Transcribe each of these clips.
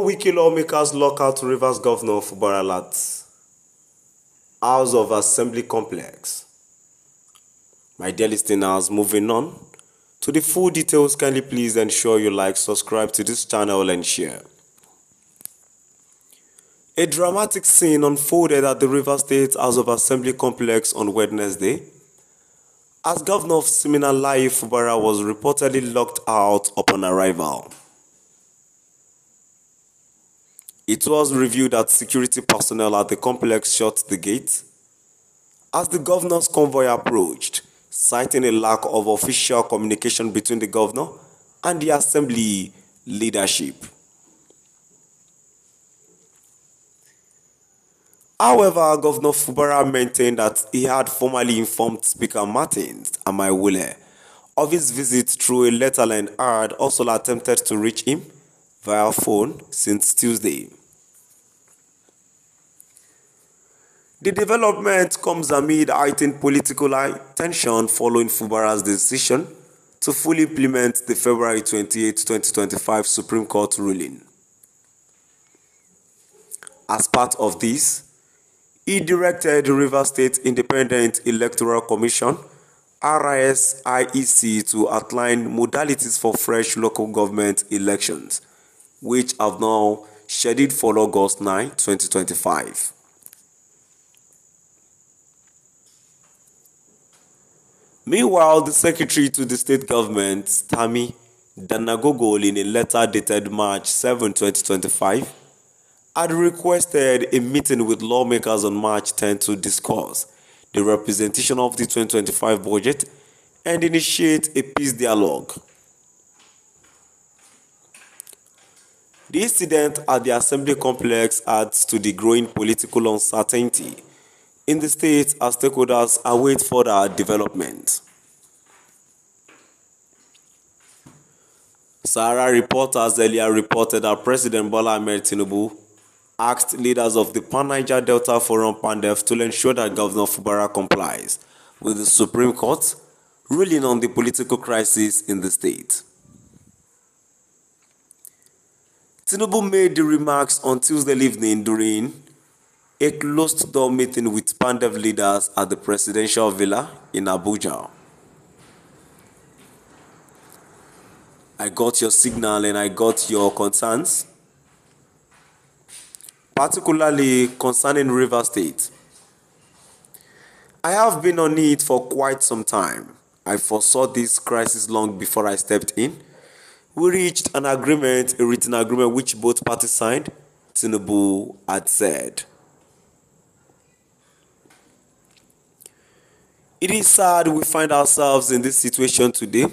Pro-Wike lawmakers lock out Rivers Governor Fubara at House of Assembly complex. My dear listeners, moving on to the full details, kindly please ensure you like, subscribe to this channel and share. A dramatic scene unfolded at the Rivers State House of Assembly complex on Wednesday as Governor of Siminalayi Fubara was reportedly locked out upon arrival. It was revealed that security personnel at the complex shut the gate as the governor's convoy approached, citing a lack of official communication between the governor and the assembly leadership. However, Governor Fubara maintained that he had formally informed Speaker Martins Amaiwule of his visit through a letter and had also attempted to reach him via phone since Tuesday. The development comes amid heightened political tension following Fubara's decision to fully implement the February 28, 2025 Supreme Court ruling. As part of this, he directed the Rivers State Independent Electoral Commission (RIS-IEC) to outline modalities for fresh local government elections, which have now scheduled for August 9, 2025. Meanwhile, the secretary to the state government, Tami Danagogol, in a letter dated March 7, 2025, had requested a meeting with lawmakers on March 10 to discuss the representation of the 2025 budget and initiate a peace dialogue. The incident at the assembly complex adds to the growing political uncertainty in the state as stakeholders await further development. Sahara reporters earlier reported that President Bola Ahmed Tinubu asked leaders of the Pan-Niger Delta Forum (PANDEF) to ensure that Governor Fubara complies with the Supreme Court ruling on the political crisis in the state. Tinubu made the remarks on Tuesday evening during a closed-door meeting with PANDEF leaders at the presidential villa in Abuja. I got your signal and I got your concerns, particularly concerning Rivers State. I have been on it for quite some time. I foresaw this crisis long before I stepped in. We reached an agreement, a written agreement which both parties signed, Tinubu had said. It is sad we find ourselves in this situation today.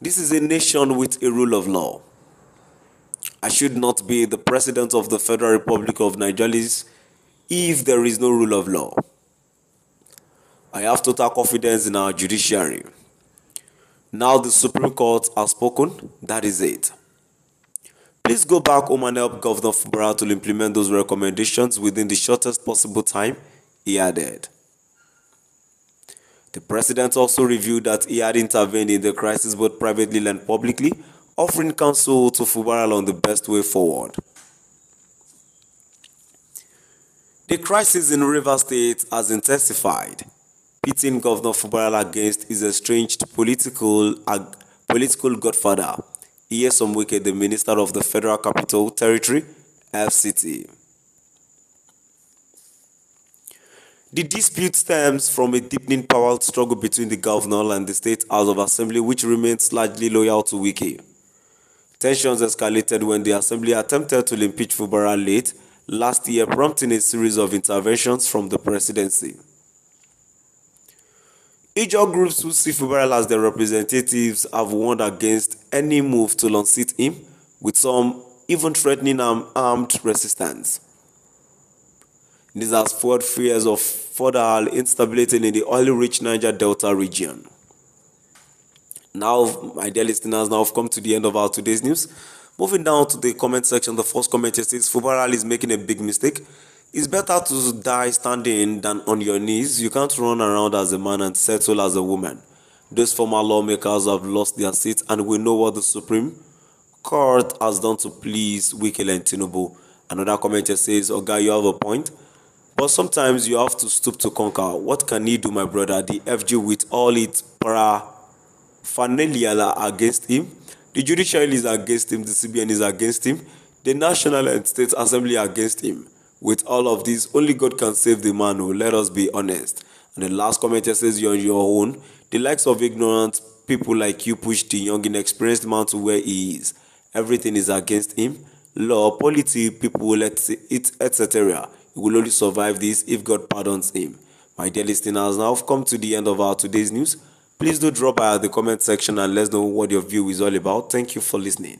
This is a nation with a rule of law. I should not be the president of the Federal Republic of Nigeria if there is no rule of law. I have total confidence in our judiciary. Now the Supreme Court has spoken, that is it. Please go back home and help Governor Fubara to implement those recommendations within the shortest possible time, he added. The president also revealed that he had intervened in the crisis both privately and publicly, offering counsel to Fubara on the best way forward. The crisis in Rivers State has intensified, pitting Governor Fubara against his estranged political godfather, Nyesom Wike, the Minister of the Federal Capital Territory, FCT. The dispute stems from a deepening power struggle between the governor and the State House of Assembly, which remains largely loyal to Wike. Tensions escalated when the Assembly attempted to impeach Fubara late last year, prompting a series of interventions from the presidency. Ijaw groups who see Fubara as their representatives have warned against any move to unseat him, with some even threatening armed resistance. This has fueled fears of further instability in the oil-rich Niger Delta region. Now, my dear listeners, now I've come to the end of our today's news. Moving down to the comment section, the first comment says Fubara is making a big mistake. It's better to die standing than on your knees. You can't run around as a man and settle as a woman. Those former lawmakers have lost their seats, and we know what the Supreme court has done to please Wike and Tinubu. Another commenter says, Oga, you have a point. But sometimes you have to stoop to conquer. What can he do, my brother? The FG with all its paraphernalia are against him. The judiciary is against him. The CBN is against him. The National and State Assembly are against him. With all of this, only God can save the man. Oh, let us be honest. And the last commenter says, you're on your own. The likes of ignorant people like you push the young, inexperienced man to where he is. Everything is against him. Law, politics, people, etc. He will only survive this if God pardons him. My dear listeners, now I've come to the end of our today's news. Please do drop by the comment section and let us know what your view is all about. Thank you for listening.